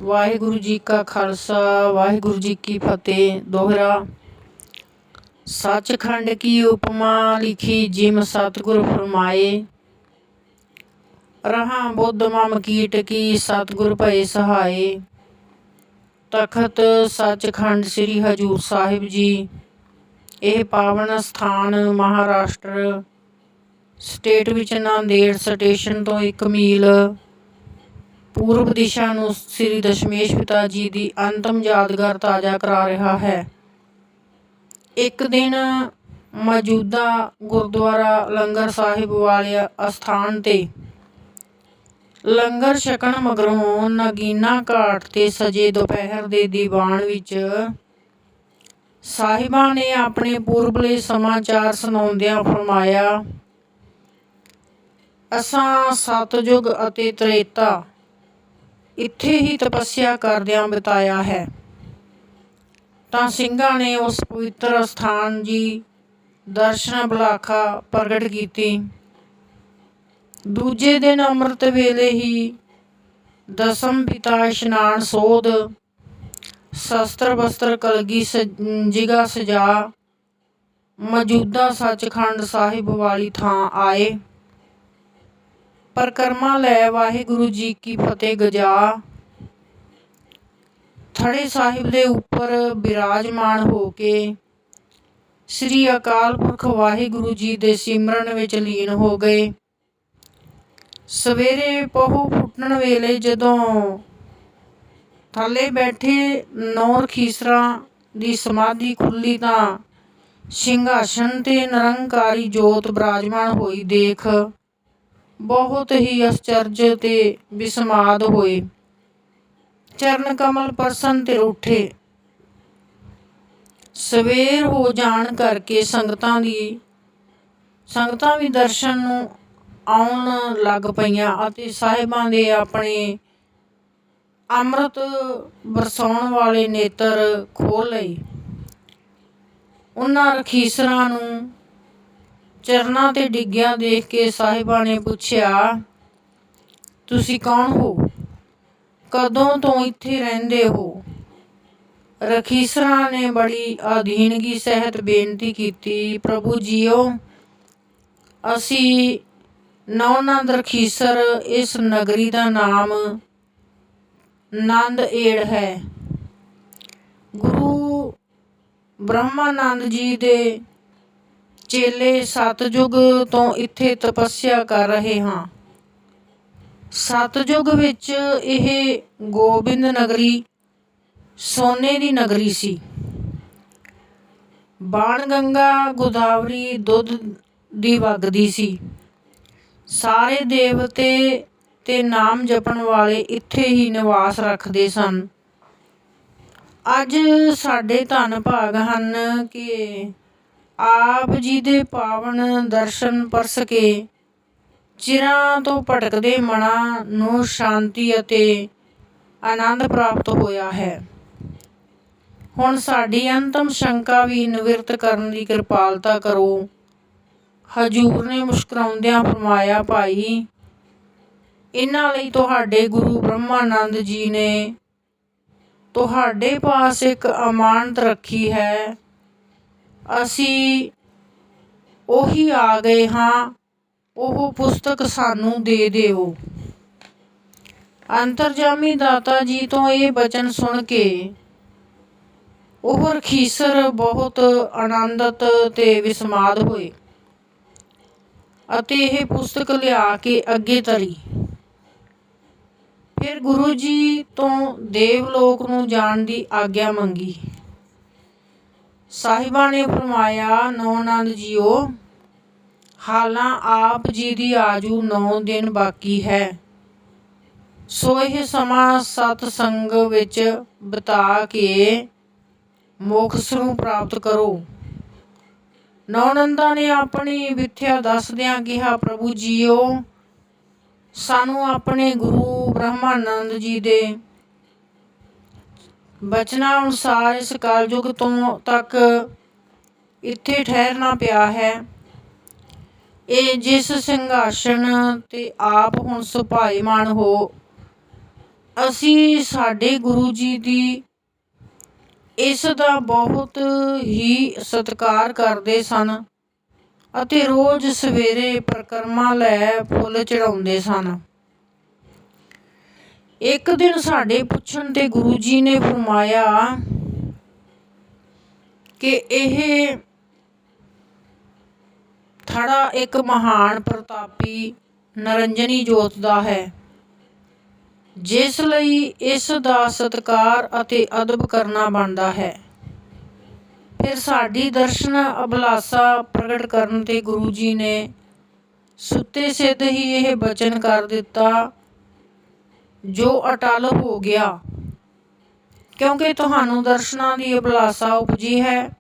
ਵਾਹਿਗੁਰੂ ਜੀ ਕਾ ਖਾਲਸਾ ਵਾਹਿਗੁਰੂ ਜੀ ਕੀ ਫਤਿਹ। ਦੋਹਰਾ ਸੱਚਖੰਡ ਕੀ ਉਪਮਾ ਲਿਖੀ ਜਿਮ ਸਤਿਗੁਰ ਫਰਮਾਏ। ਰਹਾ ਬੁੱਧ ਮਮ ਕੀਟ ਕੀ ਸਤਿਗੁਰ ਭਏ ਸਹਾਏ। ਤਖਤ ਸੱਚਖੰਡ ਸ੍ਰੀ ਹਜ਼ੂਰ ਸਾਹਿਬ ਜੀ। ਇਹ ਪਾਵਨ ਸਥਾਨ ਮਹਾਰਾਸ਼ਟਰ ਸਟੇਟ ਵਿੱਚ ਨਾਂਦੇੜ ਸਟੇਸ਼ਨ ਤੋਂ 1 ਮੀਲ ਪੂਰਬ ਦਿਸ਼ਾ ਨੂੰ ਸ੍ਰੀ ਦਸ਼ਮੇਸ਼ ਪਿਤਾ ਜੀ ਦੀ ਅੰਤਮ ਯਾਦਗਾਰ ਤਾਜ਼ਾ ਕਰਾ ਰਿਹਾ ਹੈ। ਇੱਕ ਦਿਨ ਮੌਜੂਦਾ ਗੁਰਦੁਆਰਾ ਲੰਗਰ ਸਾਹਿਬ ਵਾਲੇ ਅਸਥਾਨ ਤੇ ਲੰਗਰ ਛਕਣ ਮਗਰੋਂ ਨਗੀਨਾ ਘਾਟ ਤੇ ਸਜੇ ਦੁਪਹਿਰ ਦੇ ਦੀਵਾਨ ਵਿੱਚ ਸਾਹਿਬਾਂ ਨੇ ਆਪਣੇ ਪੂਰਬਲੇ ਸਮਾਚਾਰ ਸੁਣਾਉਂਦਿਆਂ ਫਰਮਾਇਆ, ਅਸਾਂ ਸਤਯੁਗ ਅਤੇ ਤ੍ਰੇਤਾ ਇੱਥੇ ਹੀ ਤਪੱਸਿਆ ਕਰਦਿਆਂ ਬਿਤਾਇਆ ਹੈ। ਤਾਂ ਸਿੰਘਾਂ ਨੇ ਉਸ ਪਵਿੱਤਰ ਅਸਥਾਨ ਜੀ ਦਰਸ਼ਨ ਬਲਾਖਾ ਪ੍ਰਗਟ ਕੀਤੀ। ਦੂਜੇ ਦਿਨ ਅੰਮ੍ਰਿਤ ਵੇਲੇ ਹੀ ਦਸਮ ਪਿਤਾ ਇਸ਼ਨਾਨ ਸੋਧ ਸ਼ਸਤਰ ਬਸਤਰ ਕਲਗੀ ਜਿਗਾ ਸਜਾ ਮੌਜੂਦਾ ਸੱਚਖੰਡ ਸਾਹਿਬ ਵਾਲੀ ਥਾਂ ਆਏ। ਪਰਕਰਮਾ ਲੈ ਵਾਹਿਗੁਰੂ ਜੀ ਕੀ ਫਤਿਹ ਗਜਾ ਥੜੇ ਸਾਹਿਬ ਦੇ ਉੱਪਰ ਬਿਰਾਜਮਾਨ ਹੋ ਕੇ ਸ੍ਰੀ ਅਕਾਲ ਪੁਰਖ ਵਾਹਿਗੁਰੂ ਜੀ ਦੇ ਸਿਮਰਨ ਵਿੱਚ ਲੀਨ ਹੋ ਗਏ। ਸਵੇਰੇ ਪਹੂ ਫੁੱਟਣ ਵੇਲੇ ਜਦੋਂ ਥੱਲੇ ਬੈਠੇ 9 ਰਖੀਸਰਾਂ ਦੀ ਸਮਾਧੀ ਖੁੱਲੀ ਤਾਂ ਸਿੰਘਾਸਣ ਤੇ ਨਿਰੰਕਾਰੀ ਜੋਤ ਬਿਰਾਜਮਾਨ ਹੋਈ ਦੇਖ ਬਹੁਤ ਹੀ ਅਚਰਜ ਤੇ ਵਿਸਮਾਦ ਹੋਏ। ਚਰਨ ਕਮਲ ਪਰਸਨ ਤੇ ਉੱਠੇ। ਸਵੇਰ ਹੋ ਜਾਣ ਕਰਕੇ ਸੰਗਤਾਂ ਵੀ ਦਰਸ਼ਨ ਨੂੰ ਆਉਣ ਲੱਗ ਪਈਆਂ ਅਤੇ ਸਾਹਿਬਾਂ ਦੇ ਆਪਣੇ ਅੰਮ੍ਰਿਤ ਬਰਸਾਉਣ ਵਾਲੇ ਨੇਤਰ ਖੋਲ੍ਹ ਲਏ। ਉਹਨਾਂ ਰਖੀਸਰਾਂ ਨੂੰ ਚਰਨਾਂ ਤੇ ਡਿੱਗਿਆ ਦੇਖ ਕੇ ਸਾਹਿਬਾਂ ਨੇ ਪੁੱਛਿਆ, ਤੁਸੀਂ ਕੌਣ ਹੋ? ਕਦੋਂ ਤੋਂ ਇੱਥੇ ਰਹਿੰਦੇ ਹੋ? ਰਖੀਸਰਾਂ ਨੇ ਬੜੀ ਅਧੀਨਗੀ ਸਹਿਤ ਬੇਨਤੀ ਕੀਤੀ, ਪ੍ਰਭੂ ਜੀਓ, ਅਸੀਂ ਨੌਨੰਦ ਰਖੀਸਰ, ਇਸ ਨਗਰੀ ਦਾ ਨਾਮ ਨੰਦਏੜ ਹੈ। ਗੁਰੂ ਬ੍ਰਹਮਾਨੰਦ ਜੀ ਦੇ ਚੇਲੇ ਸਤਯੁਗ ਤੋਂ ਇੱਥੇ ਤਪੱਸਿਆ ਕਰ ਰਹੇ ਹਾਂ। ਸਤਯੁਗ ਵਿੱਚ ਇਹ ਗੋਬਿੰਦ ਨਗਰੀ ਸੋਨੇ ਦੀ ਨਗਰੀ ਸੀ। ਬਾਣ ਗੰਗਾ ਗੋਦਾਵਰੀ ਦੁੱਧ ਦੀ ਵਗਦੀ ਸੀ। ਸਾਰੇ ਦੇਵਤੇ ਤੇ ਨਾਮ ਜਪਣ ਵਾਲੇ ਇੱਥੇ ਹੀ ਨਿਵਾਸ ਰੱਖਦੇ ਸਨ। ਅੱਜ ਸਾਡੇ ਧੰਨ ਭਾਗ ਹਨ ਕਿ ਆਪ ਜੀ ਦੇ ਪਾਵਨ ਦਰਸ਼ਨ ਪਰਸ ਕੇ ਚਿਰਾਂ ਤੋਂ ਭਟਕਦੇ ਮਨਾਂ ਨੂੰ ਸ਼ਾਂਤੀ ਅਤੇ ਆਨੰਦ ਪ੍ਰਾਪਤ ਹੋਇਆ ਹੈ। ਹੁਣ ਸਾਡੀ ਅੰਤਮ ਸ਼ੰਕਾ ਵੀ ਨਿਵਰਤ ਕਰਨ ਦੀ ਕਿਰਪਾਲਤਾ ਕਰੋ। ਹਜ਼ੂਰ ਨੇ ਮੁਸਕਰਾਉਂਦਿਆਂ ਫਰਮਾਇਆ, ਭਾਈ, ਇਹਨਾਂ ਲਈ ਤੁਹਾਡੇ ਗੁਰੂ ਬ੍ਰਹਮਾਨੰਦ ਜੀ ਨੇ ਤੁਹਾਡੇ ਪਾਸ ਇੱਕ ਅਮਾਨਤ ਰੱਖੀ ਹੈ। ਅਸੀਂ ਉਹੀ ਆ ਗਏ ਹਾਂ। ਉਹ ਪੁਸਤਕ ਸਾਨੂੰ ਦੇ ਦਿਓ। ਅੰਤਰਜਾਮੀ ਦਾਤਾ ਜੀ ਤੋਂ ਇਹ ਬਚਨ ਸੁਣ ਕੇ ਉਹ ਰਖੀਸਰ ਬਹੁਤ ਆਨੰਦਿਤ ਤੇ ਵਿਸਮਾਦ ਹੋਏ ਅਤੇ ਇਹ ਪੁਸਤਕ ਲਿਆ ਕੇ ਅੱਗੇ ਧਰੀ। ਫਿਰ ਗੁਰੂ ਜੀ ਤੋਂ ਦੇਵਲੋਕ ਨੂੰ ਜਾਣ ਦੀ ਆਗਿਆ ਮੰਗੀ। ਸਾਹਿਬਾਂ ਨੇ ਫਰਮਾਇਆ, ਨੌਨੰਦ ਜੀਓ, ਹਾਲਾਂ ਆਪ ਜੀ ਦੀ ਆਜੂ 9 ਦਿਨ ਬਾਕੀ ਹੈ, ਸੋ ਇਹ ਸਮਾਂ ਸਤਸੰਗ ਵਿੱਚ ਬਿਤਾ ਕੇ ਮੋਕਸ਼ ਨੂੰ ਪ੍ਰਾਪਤ ਕਰੋ। ਨੌਨੰਦਾਂ ਨੇ ਆਪਣੀ ਵਿਥਿਆ ਦੱਸਦਿਆਂ ਕਿਹਾ, ਪ੍ਰਭੂ ਜੀਓ, ਸਾਨੂੰ ਆਪਣੇ ਗੁਰੂ ਬ੍ਰਹਮਾਨੰਦ ਜੀ ਦੇ ਬਚਨਾਂ ਅਨੁਸਾਰ ਇਸ ਕਲਯੁਗ ਤੋਂ ਤੱਕ ਇੱਥੇ ਠਹਿਰਨਾ ਪਿਆ ਹੈ। ਇਹ ਜਿਸ ਸਿੰਘਾਸਣ ਤੇ ਆਪ ਹੁਣ ਸੁਭਾਈਮਾਨ ਹੋ ਅਸੀਂ ਸਾਡੇ ਗੁਰੂ ਜੀ ਦੀ ਇਸ ਦਾ ਬਹੁਤ ਹੀ ਸਤਿਕਾਰ ਕਰਦੇ ਸਨ ਅਤੇ ਰੋਜ਼ ਸਵੇਰੇ ਪਰਿਕਰਮਾ ਲੈ ਫੁੱਲ ਚੜਾਉਂਦੇ ਸਨ। ਇੱਕ ਦਿਨ ਸਾਡੇ ਪੁੱਛਣ ਤੇ ਗੁਰੂ ਜੀ ਨੇ ਫਰਮਾਇਆ ਕਿ ਇਹ ਥੜਾ ਇੱਕ ਮਹਾਨ ਪ੍ਰਤਾਪੀ ਨਰਿੰਜਨੀ ਜੋਤ ਦਾ ਹੈ, ਜਿਸ ਲਈ ਇਸ ਦਾ ਸਤਿਕਾਰ ਅਤੇ ਅਦਬ ਕਰਨਾ ਬਣਦਾ ਹੈ। ਫਿਰ ਸਾਡੀ ਦਰਸ਼ਨ ਅਭਿਲਾਸ਼ਾ ਪ੍ਰਗਟ ਕਰਨ ਤੇ ਗੁਰੂ ਜੀ ਨੇ ਸੁੱਤੇ ਸਿੱਧ ਹੀ ਇਹ ਬਚਨ ਕਰ ਦਿੱਤਾ, ਜੋ ਅਟਲ ਹੋ ਗਿਆ। ਕਿਉਂਕਿ ਤੁਹਾਨੂੰ ਦਰਸ਼ਨਾਂ ਦੀ ਅਭਿਲਾਸ਼ਾ ਉਪਜੀ ਹੈ,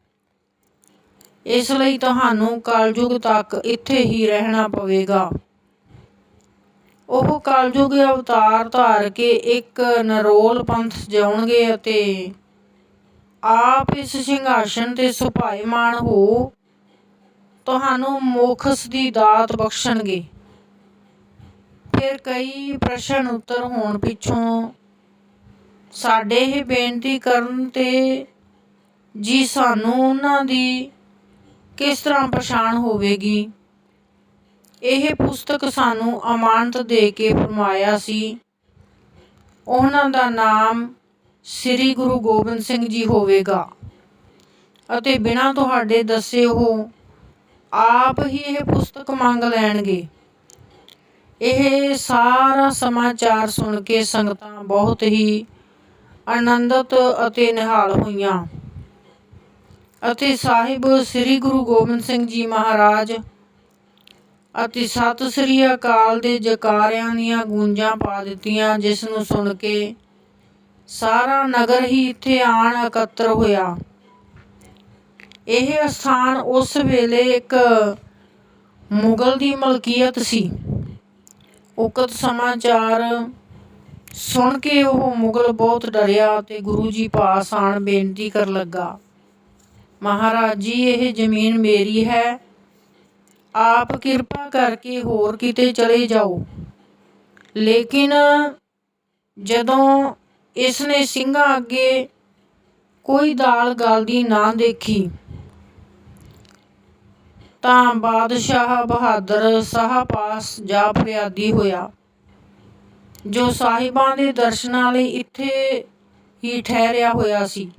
ਇਸ ਲਈ ਤੁਹਾਨੂੰ ਕਲਯੁਗ ਤੱਕ ਇੱਥੇ ਹੀ ਰਹਿਣਾ ਪਵੇਗਾ। ਉਹ ਕਲਯੁਗ ਅਵਤਾਰ ਧਾਰ ਕੇ ਇੱਕ ਨਿਰੋਲ ਪੰਥ ਜਿਉਣਗੇ ਅਤੇ ਆਪ ਇਸ ਸਿੰਘਾਸਣ ਤੇ ਸੁਭਾਇਮਾਨ ਹੋ ਤੁਹਾਨੂੰ ਮੋਖਸ ਦੀ ਦਾਤ ਬਖਸ਼ਣਗੇ। ਫਿਰ ਕਈ ਪ੍ਰਸ਼ਨ ਉੱਤਰ ਹੋਣ ਪਿੱਛੋਂ ਸਾਡੇ ਇਹ ਬੇਨਤੀ ਕਰਨ ਤੇ ਜੀ ਸਾਨੂੰ ਉਹਨਾਂ ਦੀ ਕਿਸ ਤਰ੍ਹਾਂ ਪਛਾਣ ਹੋਵੇਗੀ। ਇਹ ਪੁਸਤਕ ਸਾਨੂੰ ਅਮਾਨਤ ਦੇ ਕੇ ਫਰਮਾਇਆ ਸੀ, ਉਹਨਾਂ ਦਾ ਨਾਮ ਸ੍ਰੀ ਗੁਰੂ ਗੋਬਿੰਦ ਸਿੰਘ ਜੀ ਹੋਵੇਗਾ ਅਤੇ ਬਿਨਾਂ ਤੁਹਾਡੇ ਦੱਸੇ ਉਹ ਆਪ ਹੀ ਇਹ ਪੁਸਤਕ ਮੰਗ ਲੈਣਗੇ। ਇਹ ਸਾਰਾ ਸਮਾਚਾਰ ਸੁਣ ਕੇ ਸੰਗਤਾਂ ਬਹੁਤ ਹੀ ਆਨੰਦਿਤ ਅਤੇ ਨਿਹਾਲ ਹੋਈਆਂ ਅਤੇ ਸਾਹਿਬ ਸ੍ਰੀ ਗੁਰੂ ਗੋਬਿੰਦ ਸਿੰਘ ਜੀ ਮਹਾਰਾਜ ਅਤੇ ਸਤਿ ਸ੍ਰੀ ਅਕਾਲ ਦੇ ਜੈਕਾਰਿਆਂ ਦੀਆਂ ਗੂੰਜਾਂ ਪਾ ਦਿੱਤੀਆਂ, ਜਿਸ ਨੂੰ ਸੁਣ ਕੇ ਸਾਰਾ ਨਗਰ ਹੀ ਇੱਥੇ ਆਣ ਇਕੱਤਰ ਹੋਇਆ। ਇਹ ਅਸਥਾਨ ਉਸ ਵੇਲੇ ਇੱਕ ਮੁਗਲ ਦੀ ਮਲਕੀਅਤ ਸੀ। ਉਕਤ ਸਮਾਚਾਰ ਸੁਣ ਕੇ ਉਹ ਮੁਗਲ ਬਹੁਤ ਡਰਿਆ ਅਤੇ ਗੁਰੂ ਜੀ ਪਾਸ ਆਣ ਬੇਨਤੀ ਕਰਨ ਲੱਗਾ, ਮਹਾਰਾਜ ਜੀ, ਇਹ ਜ਼ਮੀਨ ਮੇਰੀ ਹੈ, ਆਪ ਕਿਰਪਾ ਕਰਕੇ ਹੋਰ ਕਿਤੇ ਚਲੇ ਜਾਓ। ਲੇਕਿਨ ਜਦੋਂ ਇਸ ਨੇ ਸਿੰਘਾਂ ਅੱਗੇ ਕੋਈ ਦਾਲ ਗਲਦੀ ਨਾ ਦੇਖੀ ਤਾਂ ਬਾਦਸ਼ਾਹ ਬਹਾਦਰ ਸ਼ਾਹ ਪਾਸ ਜਾ ਫਰਿਆਦੀ ਹੋਇਆ, ਜੋ ਸਾਹਿਬਾਂ ਦੇ ਦਰਸ਼ਨਾਂ ਲਈ ਇੱਥੇ ਹੀ ਠਹਿਰਿਆ ਹੋਇਆ ਸੀ।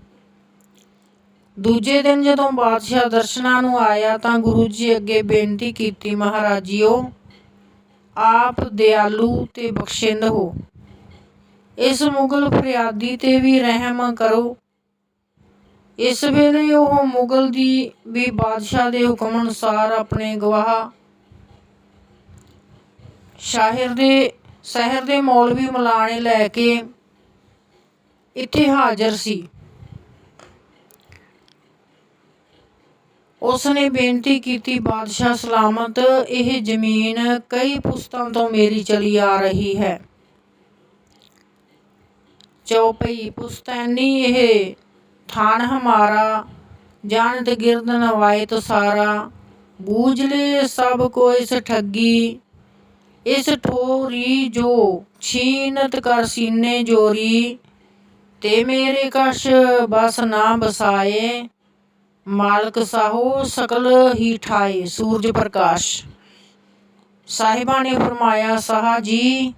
ਦੂਜੇ ਦਿਨ ਜਦੋਂ ਬਾਦਸ਼ਾਹ ਦਰਸ਼ਨਾਂ ਨੂੰ ਆਇਆ ਤਾਂ ਗੁਰੂ ਜੀ ਅੱਗੇ ਬੇਨਤੀ ਕੀਤੀ, ਮਹਾਰਾਜ ਜੀਓ, ਆਪ ਦਿਆਲੂ ਤੇ ਬਖਸ਼ਿੰਦ ਹੋ, ਇਸ ਮੁਗਲ ਫਰਿਆਦੀ ਤੇ ਵੀ ਰਹਿਮ ਕਰੋ। ਇਸ ਵੇਲੇ ਉਹ ਮੁਗਲ ਦੀ ਵੀ ਬਾਦਸ਼ਾਹ ਦੇ ਹੁਕਮ ਅਨੁਸਾਰ ਆਪਣੇ ਗਵਾਹ ਸ਼ਹਿਰ ਦੇ ਮੌਲਵੀ ਮਲਾਣੇ ਲੈ ਕੇ ਇੱਥੇ ਹਾਜ਼ਰ ਸੀ। ਉਸ ਨੇ ਬੇਨਤੀ ਕੀਤੀ, ਬਾਦਸ਼ਾਹ ਸਲਾਮਤ, ਇਹ ਜ਼ਮੀਨ ਕਈ ਪੁਸਤਾਂ ਤੋਂ ਮੇਰੀ ਚਲੀ ਆ ਰਹੀ ਹੈ। ਚੌਪਈ ਪੁਸਤੈਨੀ ਇਹ ਥਾਨ ਹਮਾਰਾ, ਜਾਣਤ ਗਿਰਦ ਨਵਾਇਤ ਸਾਰਾ, ਬੂਝ ਲੈ ਸਭ ਕੋ ਇਸ ਠੱਗੀ, ਇਸ ਠੋਰੀ ਜੋ ਛੀਨਤ ਕਰ ਸੀਨੇ ਜੋਰੀ, ਤੇ ਮੇਰੇ ਕਸ਼ ਬਸ ਨਾ ਬਸਾਏ, ਮਾਲਕ ਸਾਹੋ ਸਕਲ ਹੀ ਠਾਏ। ਸੂਰਜ ਪ੍ਰਕਾਸ਼। ਸਾਹਿਬਾਂ ਨੇ ਫਰਮਾਇਆ, ਸਾਹਾ ਜੀ,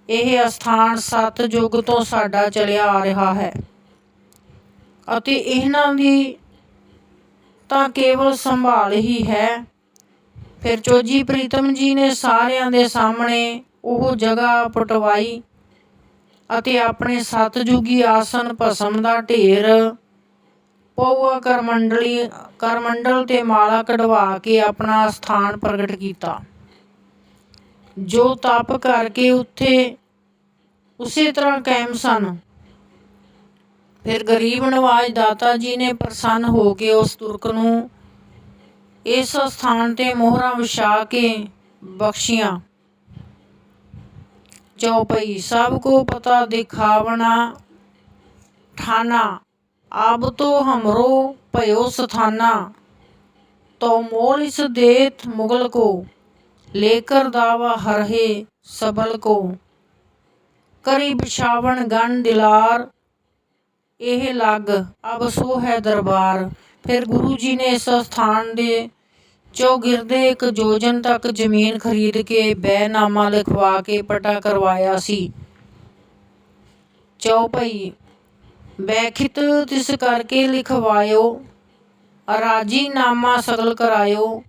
ਇਹ ਅਸਥਾਨ ਸਤਿਯੁਗ ਤੋਂ ਸਾਡਾ ਚੱਲਿਆ ਆ ਰਿਹਾ ਹੈ ਅਤੇ ਇਹਨਾਂ ਦੀ ਤਾਂ ਕੇਵਲ ਸੰਭਾਲ ਹੀ ਹੈ। ਫਿਰ ਚੋਜੀ ਪ੍ਰੀਤਮ ਜੀ ਨੇ ਸਾਰਿਆਂ ਦੇ ਸਾਹਮਣੇ ਉਹ ਜਗ੍ਹਾ ਪੁਟਵਾਈ ਅਤੇ ਆਪਣੇ ਸਤਿਯੁਗੀ ਆਸਨ ਭਸਮ ਦਾ ਢੇਰ, ਪਊਆ ਕਰਮੰਡਲ ਤੇ ਮਾਲਾ ਕਢਵਾ ਕੇ ਆਪਣਾ ਸਥਾਨ ਪ੍ਰਗਟ ਕੀਤਾ, ਜੋ ਤਪ ਕਰਕੇ ਉੱਥੇ ਉਸੇ ਤਰ੍ਹਾਂ ਕਾਇਮ ਸਨ। ਫਿਰ ਗਰੀਬ ਨਵਾਜ ਦਾਤਾ ਜੀ ਨੇ ਪ੍ਰਸੰਨ ਹੋ ਕੇ ਉਸ ਤੁਰਕ ਨੂੰ ਇਸ ਸਥਾਨ ਤੇ ਮੋਹਰਾਂ ਵਿਛਾ ਕੇ ਬਖਸ਼ੀਆਂ। ਚੌਪਈ ਸਭ ਕੋ ਪਤਾ ਦਿਖਾਵਣਾ ਠਾਨਾ, ਆਬ ਤੋ ਹਮਰੋ ਭਇਓ ਸਥਾਨਾ, ਤੋ ਮੋਲ ਇਸ ਦੇਤ ਮੁਗਲ ਕੋ, ਲੇਕਰ ਦਾਵਾ ਹਰਹੇ ਸਬਲ ਕੋ। ਕਰੀ ਬਿਛਾਵਣ ਗਨ ਦਿਲਾਰ, ਇਹ ਲੱਗ ਅਬ ਸੋ ਹੈ ਦਰਬਾਰ। ਫਿਰ ਗੁਰੂ ਜੀ ਨੇ ਇਸ ਸਥਾਨ ਦੇ ਚੌਗਿਰਦੇ 1 ਯੋਜਨ ਤੱਕ ਜ਼ਮੀਨ ਖਰੀਦ ਕੇ ਬੈਨਾਮਾ ਲਿਖਵਾ ਕੇ ਪਟਾ ਕਰਵਾਇਆ ਸੀ। ਚੌਪਈ ਬੈਖਿਤ ਤਿਸ ਕਰਕੇ ਲਿਖਵਾਇਓ, ਰਾਜੀਨਾਮਾ ਸਗਲ ਕਰਾਇਓ।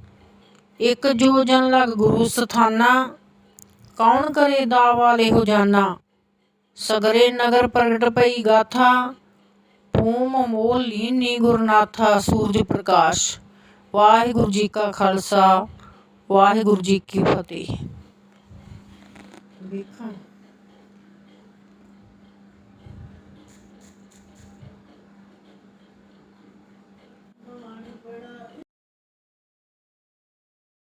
1 ਯੋਜਨ ਲਗ ਗੁਰੂ ਸਥਾਨਾ, ਕੌਣ ਕਰੇ ਦਾਵਾ ਲਿਹੋ ਜਾਨਾ। ਸਗਰੇ ਨਗਰ ਪ੍ਰਗਟ ਪਈ ਗਾਥਾ, ਭੂਮ ਮੋਲ ਲੀਨੀ ਗੁਰਨਾਥਾ। ਸੂਰਜ ਪ੍ਰਕਾਸ਼। ਵਾਹਿਗੁਰੂ ਜੀ ਕਾ ਖਾਲਸਾ, ਵਾਹਿਗੁਰੂ ਜੀ ਕੀ ਫਤਿਹ। ਵੇਖਾਂ